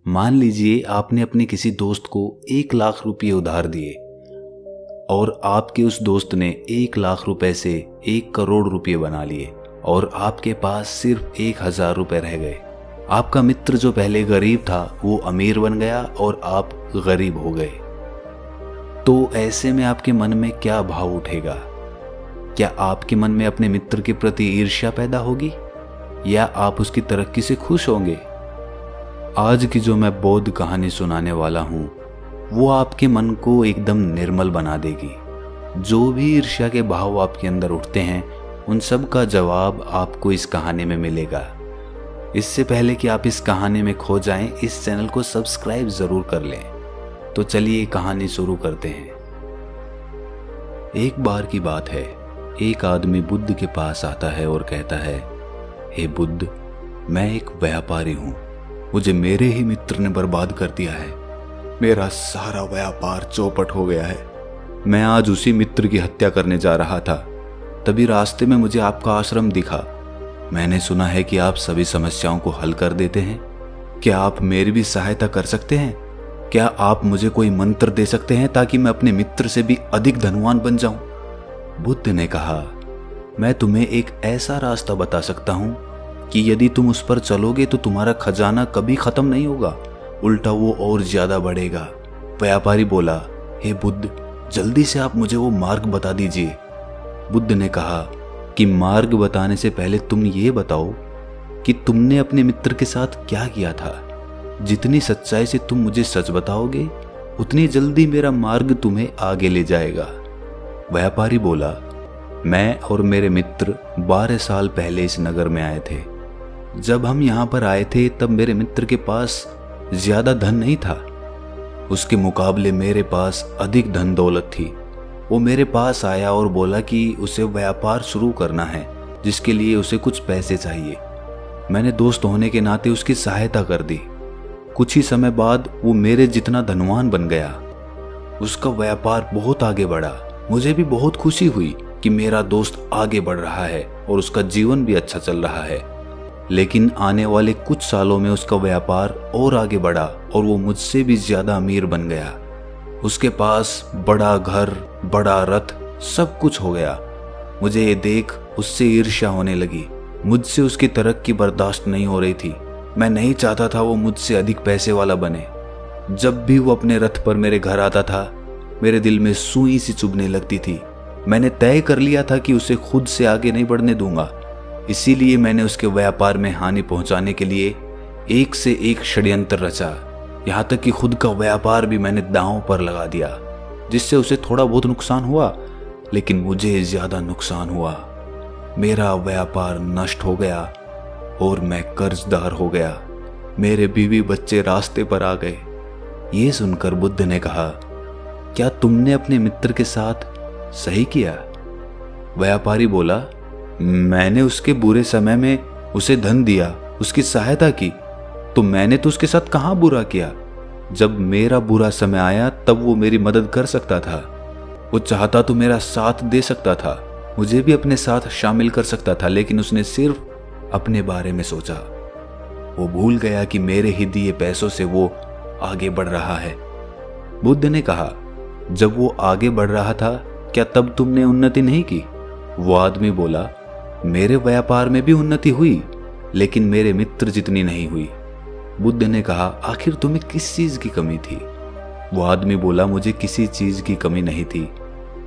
मान लीजिए आपने अपने किसी दोस्त को 1 लाख रुपये उधार दिए और आपके उस दोस्त ने 1 लाख रुपए से 1 करोड़ रुपये बना लिए और आपके पास सिर्फ 1,000 रुपये रह गए। आपका मित्र जो पहले गरीब था वो अमीर बन गया और आप गरीब हो गए। तो ऐसे में आपके मन में क्या भाव उठेगा? क्या आपके मन में अपने मित्र के प्रति ईर्ष्या पैदा होगी या आप उसकी तरक्की से खुश होंगे? आज की जो मैं बौद्ध कहानी सुनाने वाला हूं वो आपके मन को एकदम निर्मल बना देगी। जो भी ईर्ष्या के भाव आपके अंदर उठते हैं उन सब का जवाब आपको इस कहानी में मिलेगा। इससे पहले कि आप इस कहानी में खो जाएं, इस चैनल को सब्सक्राइब जरूर कर लें। तो चलिए कहानी शुरू करते हैं। एक बार की बात है, एक आदमी बुद्ध के पास आता है और कहता है, हे बुद्ध, मैं एक व्यापारी हूं, मुझे मेरे ही मित्र ने बर्बाद कर दिया है। मेरा सारा व्यापार चौपट हो गया है। मैं आज उसी मित्र की हत्या करने जा रहा था, तभी रास्ते में मुझे आपका आश्रम दिखा। मैंने सुना है कि आप सभी समस्याओं को हल कर देते हैं। क्या आप मेरी भी सहायता कर सकते हैं? क्या आप मुझे कोई मंत्र दे सकते हैं ताकि मैं अपने मित्र से भी अधिक धनवान बन जाऊं? बुद्ध ने कहा, मैं तुम्हें एक ऐसा रास्ता बता सकता हूं कि यदि तुम उस पर चलोगे तो तुम्हारा खजाना कभी खत्म नहीं होगा, उल्टा वो और ज्यादा बढ़ेगा। व्यापारी बोला, हे बुद्ध, जल्दी से आप मुझे वो मार्ग बता दीजिए। बुद्ध ने कहा कि मार्ग बताने से पहले तुम ये बताओ कि तुमने अपने मित्र के साथ क्या किया था। जितनी सच्चाई से तुम मुझे सच बताओगे उतनी जल्दी मेरा मार्ग तुम्हें आगे ले जाएगा। व्यापारी बोला, मैं और मेरे मित्र 12 साल पहले इस नगर में आए थे। जब हम यहाँ पर आए थे तब मेरे मित्र के पास ज्यादा धन नहीं था, उसके मुकाबले मेरे पास अधिक धन दौलत थी। वो मेरे पास आया और बोला कि उसे व्यापार शुरू करना है जिसके लिए उसे कुछ पैसे चाहिए। मैंने दोस्त होने के नाते उसकी सहायता कर दी। कुछ ही समय बाद वो मेरे जितना धनवान बन गया। उसका व्यापार बहुत आगे बढ़ा। मुझे भी बहुत खुशी हुई कि मेरा दोस्त आगे बढ़ रहा है और उसका जीवन भी अच्छा चल रहा है। लेकिन आने वाले कुछ सालों में उसका व्यापार और आगे बढ़ा और वो मुझसे भी ज्यादा अमीर बन गया। उसके पास बड़ा घर, बड़ा रथ, सब कुछ हो गया। मुझे ये देख उससे ईर्ष्या होने लगी। मुझसे उसकी तरक्की बर्दाश्त नहीं हो रही थी। मैं नहीं चाहता था वो मुझसे अधिक पैसे वाला बने। जब भी वो अपने रथ पर मेरे घर आता था मेरे दिल में सुई सी चुभने लगती थी। मैंने तय कर लिया था कि उसे खुद से आगे नहीं बढ़ने दूंगा। इसीलिए मैंने उसके व्यापार में हानि पहुंचाने के लिए एक से एक षड्यंत्र रचा। यहाँ तक कि खुद का व्यापार भी मैंने दांव पर लगा दिया, जिससे उसे थोड़ा बहुत नुकसान हुआ लेकिन मुझे ज्यादा नुकसान हुआ। मेरा व्यापार नष्ट हो गया और मैं कर्जदार हो गया। मेरे बीवी बच्चे रास्ते पर आ गए। ये सुनकर बुद्ध ने कहा, क्या तुमने अपने मित्र के साथ सही किया? व्यापारी बोला, मैंने उसके बुरे समय में उसे धन दिया, उसकी सहायता की, तो मैंने तो उसके साथ कहाँ बुरा किया। जब मेरा बुरा समय आया तब वो मेरी मदद कर सकता था। वो चाहता तो मेरा साथ दे सकता था, मुझे भी अपने साथ शामिल कर सकता था, लेकिन उसने सिर्फ अपने बारे में सोचा। वो भूल गया कि मेरे ही दिए पैसों से वो आगे बढ़ रहा है। बुद्ध ने कहा, जब वो आगे बढ़ रहा था क्या तब तुमने उन्नति नहीं की? वो आदमी बोला, मेरे व्यापार में भी उन्नति हुई लेकिन मेरे मित्र जितनी नहीं हुई। बुद्ध ने कहा, आखिर तुम्हें किस चीज की कमी थी? वो आदमी बोला, मुझे किसी चीज की कमी नहीं थी,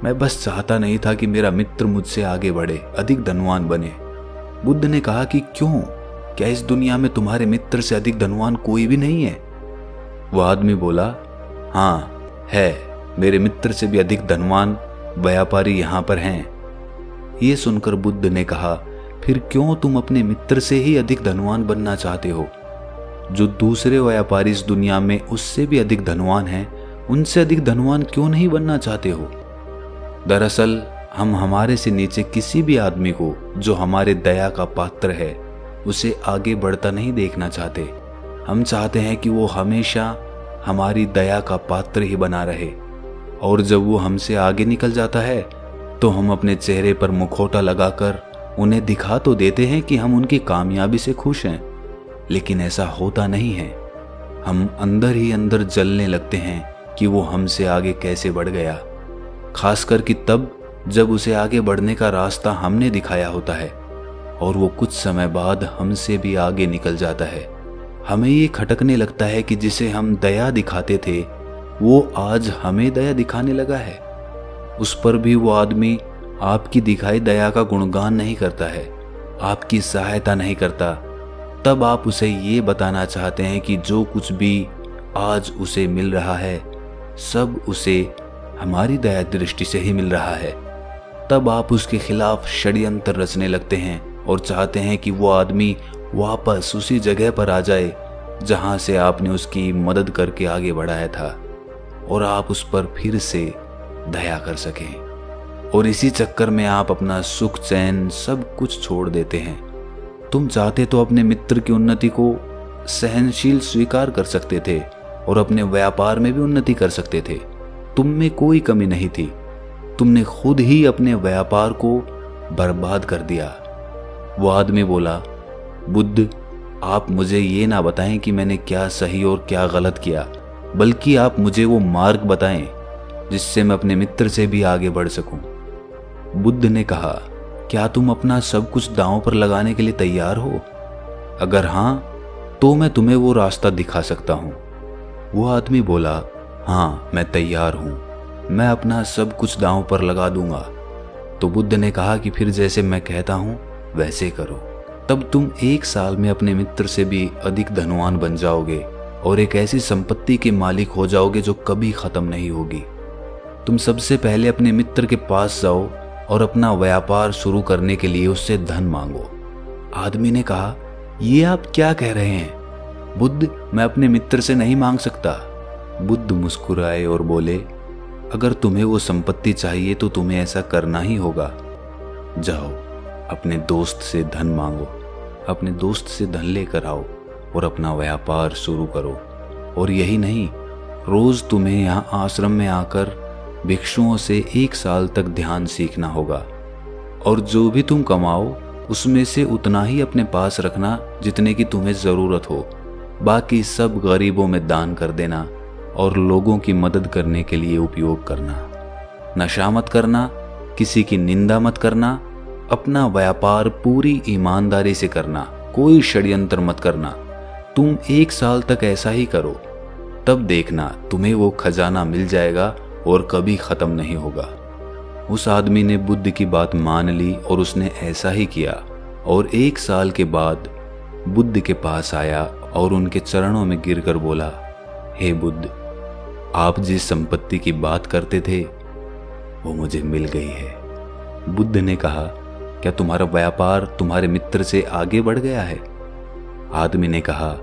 मैं बस चाहता नहीं था कि मेरा मित्र मुझसे आगे बढ़े, अधिक धनवान बने। बुद्ध ने कहा कि क्यों? क्या इस दुनिया में तुम्हारे मित्र से अधिक धनवान कोई भी नहीं है? वह आदमी बोला, हाँ है, मेरे मित्र से भी अधिक धनवान व्यापारी यहाँ पर हैं। ये सुनकर बुद्ध ने कहा, फिर क्यों तुम अपने मित्र से ही अधिक धनवान बनना चाहते हो? जो दूसरे व्यापारी इस दुनिया में उससे भी अधिक धनवान हैं, उनसे अधिक धनवान क्यों नहीं बनना चाहते हो? दरअसल हम हमारे से नीचे किसी भी आदमी को जो हमारे दया का पात्र है उसे आगे बढ़ता नहीं देखना चाहते। हम चाहते हैं कि वो हमेशा हमारी दया का पात्र ही बना रहे, और जब वो हमसे आगे निकल जाता है तो हम अपने चेहरे पर मुखौटा लगाकर उन्हें दिखा तो देते हैं कि हम उनकी कामयाबी से खुश हैं, लेकिन ऐसा होता नहीं है। हम अंदर ही अंदर जलने लगते हैं कि वो हमसे आगे कैसे बढ़ गया, खासकर कि तब जब उसे आगे बढ़ने का रास्ता हमने दिखाया होता है और वो कुछ समय बाद हमसे भी आगे निकल जाता है। हमें ये खटकने लगता है कि जिसे हम दया दिखाते थे वो आज हमें दया दिखाने लगा है। उस पर भी वो आदमी आपकी दिखाई दया का गुणगान नहीं करता है, आपकी सहायता नहीं करता। तब आप उसे ये बताना चाहते हैं कि जो कुछ भी आज उसे मिल रहा है सब उसे हमारी दया दृष्टि से ही मिल रहा है। तब आप उसके खिलाफ षड्यंत्र रचने लगते हैं और चाहते हैं कि वो आदमी वापस उसी जगह पर आ जाए जहां से आपने उसकी मदद करके आगे बढ़ाया था और आप उस पर फिर से दया कर सकें। और इसी चक्कर में आप अपना सुख चैन सब कुछ छोड़ देते हैं। तुम चाहते तो अपने मित्र की उन्नति को सहनशील स्वीकार कर सकते थे और अपने व्यापार में भी उन्नति कर सकते थे। तुम में कोई कमी नहीं थी, तुमने खुद ही अपने व्यापार को बर्बाद कर दिया। वो आदमी बोला, बुद्ध, आप मुझे ये ना बताएं कि मैंने क्या सही और क्या गलत किया, बल्कि आप मुझे वो मार्ग बताएं जिससे मैं अपने मित्र से भी आगे बढ़ सकूं। बुद्ध ने कहा, क्या तुम अपना सब कुछ दांव पर लगाने के लिए तैयार हो? अगर हां, तो मैं तुम्हें वो रास्ता दिखा सकता हूं। वो आदमी बोला, हाँ मैं तैयार हूं, मैं अपना सब कुछ दांव पर लगा दूंगा। तो बुद्ध ने कहा कि फिर जैसे मैं कहता हूं वैसे करो। तब तुम 1 साल में अपने मित्र से भी अधिक धनवान बन जाओगे और एक ऐसी संपत्ति के मालिक हो जाओगे जो कभी खत्म नहीं होगी। तुम सबसे पहले अपने मित्र के पास जाओ और अपना व्यापार शुरू करने के लिए उससे धन मांगो। आदमी ने कहा, ये आप क्या कह रहे हैं बुद्ध, मैं अपने मित्र से नहीं मांग सकता। बुद्ध मुस्कुराए और बोले, अगर तुम्हें वो संपत्ति चाहिए तो तुम्हें ऐसा करना ही होगा। जाओ अपने दोस्त से धन मांगो, अपने दोस्त से धन लेकर आओ और अपना व्यापार शुरू करो। और यही नहीं, रोज तुम्हें यहाँ आश्रम में आकर भिक्षुओं से 1 साल तक ध्यान सीखना होगा और जो भी तुम कमाओ उसमें से उतना ही अपने पास रखना जितने की तुम्हें जरूरत हो। बाकी सब गरीबों में दान कर देना और लोगों की मदद करने के लिए उपयोग करना। नशा मत करना, किसी की निंदा मत करना, अपना व्यापार पूरी ईमानदारी से करना, कोई षड्यंत्र मत करना। तुम 1 साल तक ऐसा ही करो, तब देखना तुम्हें वो खजाना मिल जाएगा और कभी खत्म नहीं होगा। उस आदमी ने बुद्ध की बात मान ली और उसने ऐसा ही किया और 1 साल के बाद बुद्ध के पास आया और उनके चरणों में गिरकर बोला, हे बुद्ध, आप जिस संपत्ति की बात करते थे वो मुझे मिल गई है। बुद्ध ने कहा, क्या तुम्हारा व्यापार तुम्हारे मित्र से आगे बढ़ गया है? आदमी ने कहा,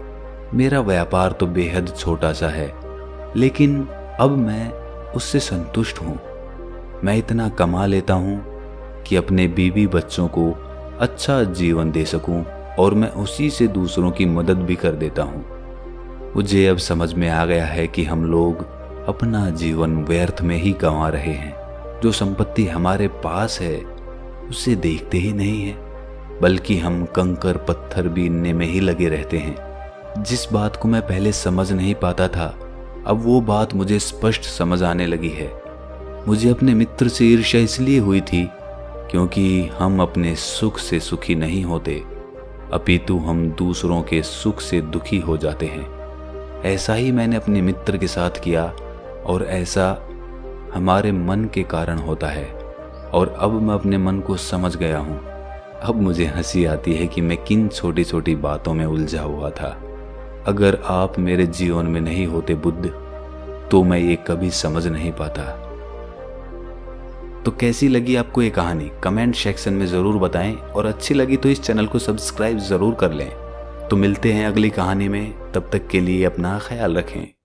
मेरा व्यापार तो बेहद छोटा सा है, लेकिन अब मैं उससे संतुष्ट हूं। मैं इतना कमा लेता हूं कि अपने बीवी बच्चों को अच्छा जीवन दे सकूं और मैं उसी से दूसरों की मदद भी कर देता हूं। मुझे अब समझ में आ गया है कि हम लोग अपना जीवन व्यर्थ में ही गंवा रहे हैं। जो संपत्ति हमारे पास है उसे देखते ही नहीं है, बल्कि हम कंकर पत्थर बीनने में ही लगे रहते हैं। जिस बात को मैं पहले समझ नहीं पाता था, अब वो बात मुझे स्पष्ट समझ आने लगी है। मुझे अपने मित्र से ईर्ष्या इसलिए हुई थी क्योंकि हम अपने सुख से सुखी नहीं होते, अपितु हम दूसरों के सुख से दुखी हो जाते हैं। ऐसा ही मैंने अपने मित्र के साथ किया और ऐसा हमारे मन के कारण होता है। और अब मैं अपने मन को समझ गया हूँ। अब मुझे हंसी आती है कि मैं किन छोटी छोटी बातों में उलझा हुआ था। अगर आप मेरे जीवन में नहीं होते बुद्ध, तो मैं ये कभी समझ नहीं पाता। तो कैसी लगी आपको ये कहानी कमेंट सेक्शन में ज़रूर बताएं और अच्छी लगी तो इस चैनल को सब्सक्राइब ज़रूर कर लें। तो मिलते हैं अगली कहानी में, तब तक के लिए अपना ख्याल रखें।